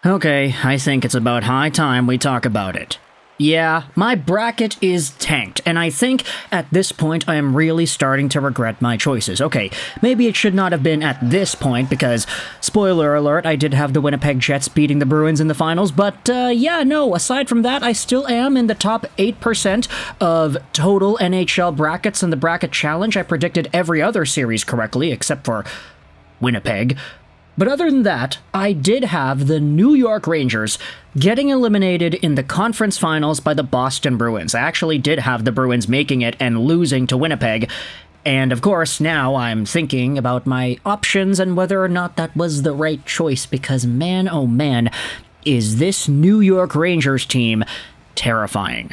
Okay, I think it's about high time we talk about it. Yeah, my bracket is tanked, and I think at this point I am really starting to regret my choices. Okay, maybe it should not have been at this point because, spoiler alert, I did have the Winnipeg Jets beating the Bruins in the finals, but yeah, no, aside from that, I still am in the top 8% of total NHL brackets in the bracket challenge. I predicted every other series correctly except for Winnipeg. But other than that, I did have the New York Rangers getting eliminated in the conference finals by the Boston Bruins. I actually did have the Bruins making it and losing to Winnipeg. And of course, now I'm thinking about my options and whether or not that was the right choice because man, oh man, is this New York Rangers team terrifying.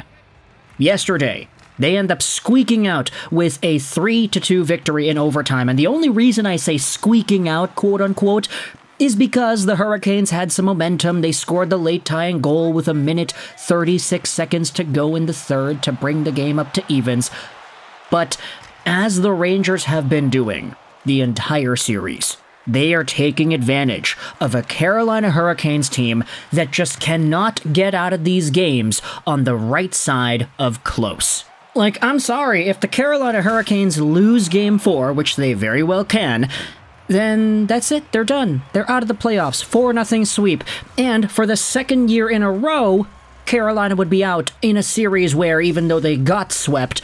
Yesterday, they end up squeaking out with a 3-2 victory in overtime. And the only reason I say squeaking out, quote unquote, is because the Hurricanes had some momentum. They scored the late tying goal with 1:36 to go in the third to bring the game up to evens. But as the Rangers have been doing the entire series, they are taking advantage of a Carolina Hurricanes team that just cannot get out of these games on the right side of close. Like, I'm sorry, if the Carolina Hurricanes lose Game 4, which they very well can, then that's it, they're done. They're out of the playoffs, 4-0 sweep. And for the second year in a row, Carolina would be out in a series where, even though they got swept,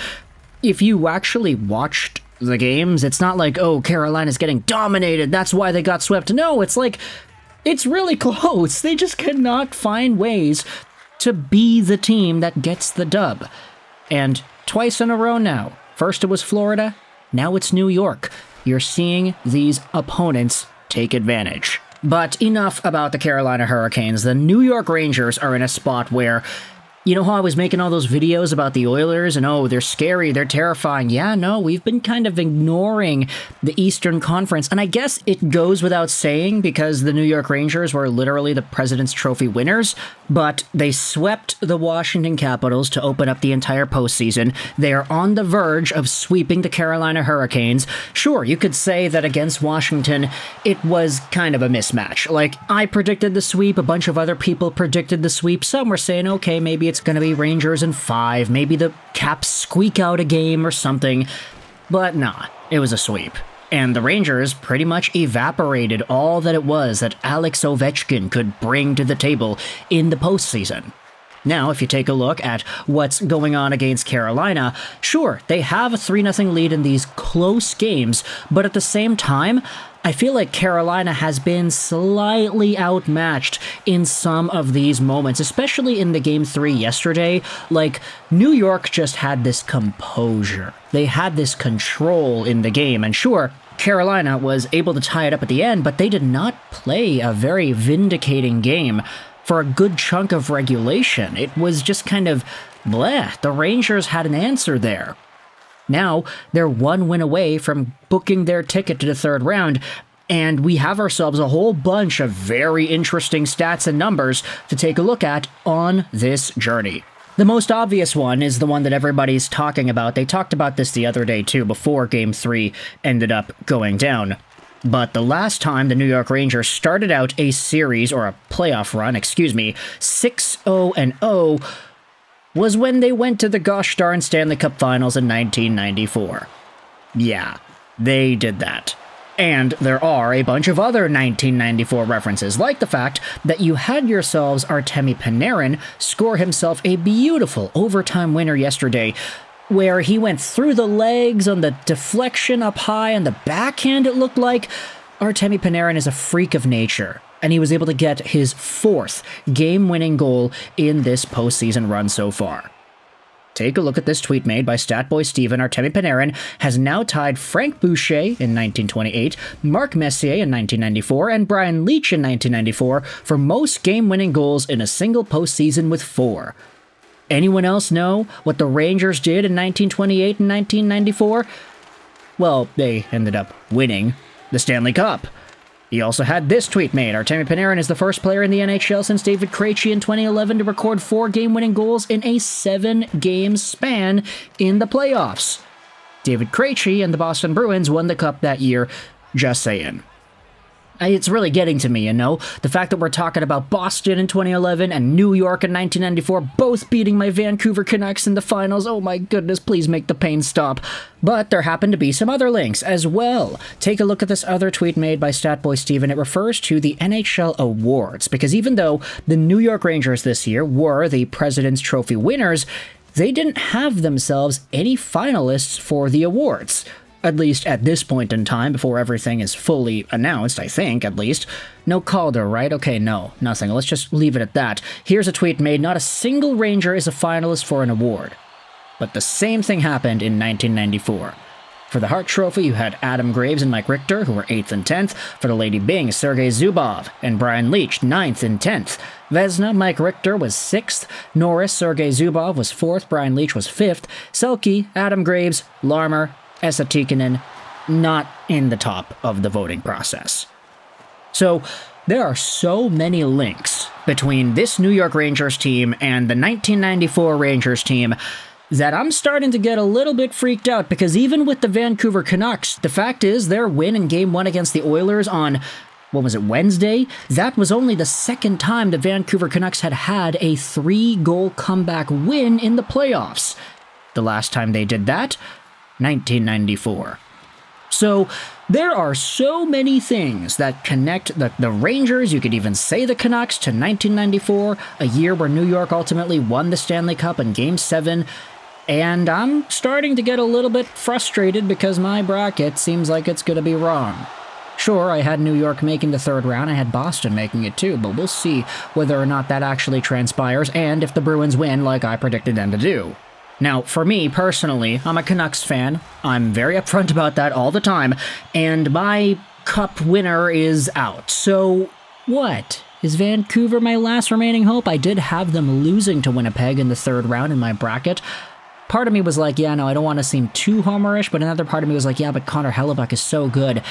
if you actually watched the games, it's not like, oh, Carolina's getting dominated, that's why they got swept. No, it's like, it's really close. They just cannot find ways to be the team that gets the dub. And twice in a row now. First it was Florida, now it's New York. You're seeing these opponents take advantage. But enough about the Carolina Hurricanes. The New York Rangers are in a spot where, you know how I was making all those videos about the Oilers and oh, they're scary, they're terrifying. Yeah, no, we've been kind of ignoring the Eastern Conference. And I guess it goes without saying because the New York Rangers were literally the President's Trophy winners, but they swept the Washington Capitals to open up the entire postseason. They are on the verge of sweeping the Carolina Hurricanes. Sure, you could say that against Washington, it was kind of a mismatch. Like, I predicted the sweep, a bunch of other people predicted the sweep. Some were saying, okay, maybe it's going to be Rangers in 5, maybe the Caps squeak out a game or something, but nah, it was a sweep. And the Rangers pretty much evaporated all that it was that Alex Ovechkin could bring to the table in the postseason. Now, if you take a look at what's going on against Carolina, sure, they have a 3-0 lead in these close games, but at the same time, I feel like Carolina has been slightly outmatched in some of these moments, especially in the Game 3 yesterday. Like, New York just had this composure. They had this control in the game, and sure, Carolina was able to tie it up at the end, but they did not play a very vindicating game for a good chunk of regulation. It was just kind of bleh. The Rangers had an answer there. Now, they're one win away from booking their ticket to the third round, and we have ourselves a whole bunch of very interesting stats and numbers to take a look at on this journey. The most obvious one is the one that everybody's talking about. They talked about this the other day, too, before Game 3 ended up going down. But the last time the New York Rangers started out a series, or a playoff run, 6-0-0, was when they went to the gosh darn Stanley Cup Finals in 1994. Yeah, they did that. And there are a bunch of other 1994 references, like the fact that you had yourselves Artemi Panarin score himself a beautiful overtime winner yesterday, where he went through the legs on the deflection up high and the backhand, it looked like. Artemi Panarin is a freak of nature, and he was able to get his 4th game-winning goal in this postseason run so far. Take a look at this tweet made by Statboy Steven. Artemi Panarin has now tied Frank Boucher in 1928, Mark Messier in 1994, and Brian Leetch in 1994 for most game-winning goals in a single postseason with 4. Anyone else know what the Rangers did in 1928 and 1994? Well, they ended up winning the Stanley Cup. He also had this tweet made. Artemi Panarin is the first player in the NHL since David Krejci in 2011 to record 4 game-winning goals in a 7-game span in the playoffs. David Krejci and the Boston Bruins won the Cup that year, just saying. It's really getting to me, you know? The fact that we're talking about Boston in 2011 and New York in 1994 both beating my Vancouver Canucks in the finals. Oh my goodness, please make the pain stop. But there happen to be some other links as well. Take a look at this other tweet made by Statboy Steven. It refers to the NHL awards, because even though the New York Rangers this year were the President's Trophy winners, they didn't have themselves any finalists for the awards. At least at this point in time, before everything is fully announced, I think, at least. No Calder, right? Okay, no, nothing. Let's just leave it at that. Here's a tweet made. Not a single Ranger is a finalist for an award. But the same ththing happened in 1994. For the Hart Trophy, you had Adam Graves and Mike Richter, who were 8th and 10th. For the Lady Byng, Sergei Zubov and Brian Leetch, 9th and 10th. Vezina, Mike Richter was 6th. Norris, Sergei Zubov was 4th. Brian Leetch was 5th. Selke, Adam Graves, Larmer, Esa Tikkanen, not in the top of the voting process. So, there are so many links between this New York Rangers team and the 1994 Rangers team that I'm starting to get a little bit freaked out, because even with the Vancouver Canucks, the fact is their win in Game 1 against the Oilers on, Wednesday? That was only the second time the Vancouver Canucks had a 3-goal comeback win in the playoffs. The last time they did that, 1994. So, there are so many things that connect the Rangers, you could even say the Canucks, to 1994, a year where New York ultimately won the Stanley Cup in Game 7, and I'm starting to get a little bit frustrated because my bracket seems like it's going to be wrong. Sure, I had New York making the third round, I had Boston making it too, but we'll see whether or not that actually transpires, and if the Bruins win like I predicted them to do. Now, for me, personally, I'm a Canucks fan. I'm very upfront about that all the time, and my cup winner is out. So, what? Is Vancouver my last remaining hope? I did have them losing to Winnipeg in the third round in my bracket. Part of me was like, yeah, no, I don't want to seem too homerish, but another part of me was like, yeah, but Connor Hellebuck is so good.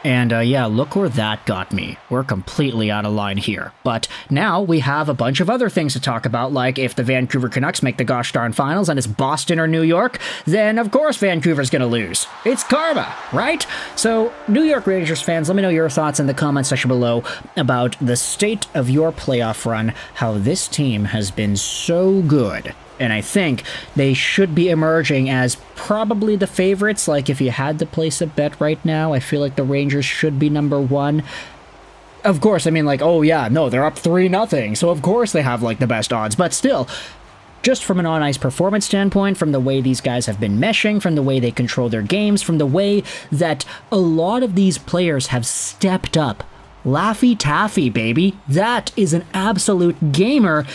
And yeah, look where that got me. We're completely out of line here. But now we have a bunch of other things to talk about, like if the Vancouver Canucks make the gosh darn finals and it's Boston or New York, then of course Vancouver's gonna lose. It's karma, right? So, New York Rangers fans, let me know your thoughts in the comment section below about the state of your playoff run, how this team has been so good. And I think they should be emerging as probably the favorites. Like, if you had to place a bet right now, I feel like the Rangers should be number 1. Of course, I mean, like, oh yeah, no, they're up 3-0, so of course they have, like, the best odds. But still, just from an on-ice performance standpoint, from the way these guys have been meshing, from the way they control their games, from the way that a lot of these players have stepped up. Laffy Taffy, baby. That is an absolute gamer.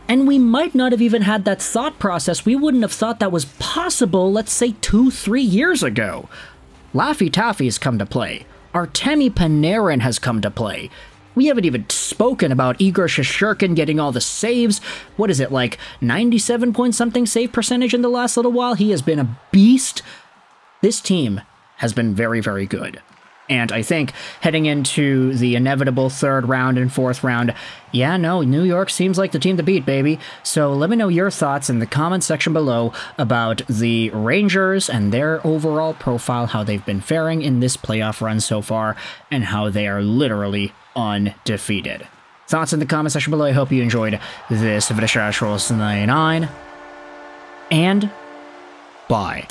And we might not have even had that thought process. We wouldn't have thought that was possible, let's say 2-3 years ago. Laffy Taffy has come to play. Artemi Panarin has come to play. We haven't even spoken about Igor Shesterkin getting all the saves. What is it, like 97-point-something save percentage in the last little while? He has been a beast. This team has been very, very good. And I think heading into the inevitable third round and fourth round, yeah, no, New York seems like the team to beat, baby. So let me know your thoughts in the comment section below about the Rangers and their overall profile, how they've been faring in this playoff run so far, and how they are literally undefeated. Thoughts in the comment section below. I hope you enjoyed this video. And bye.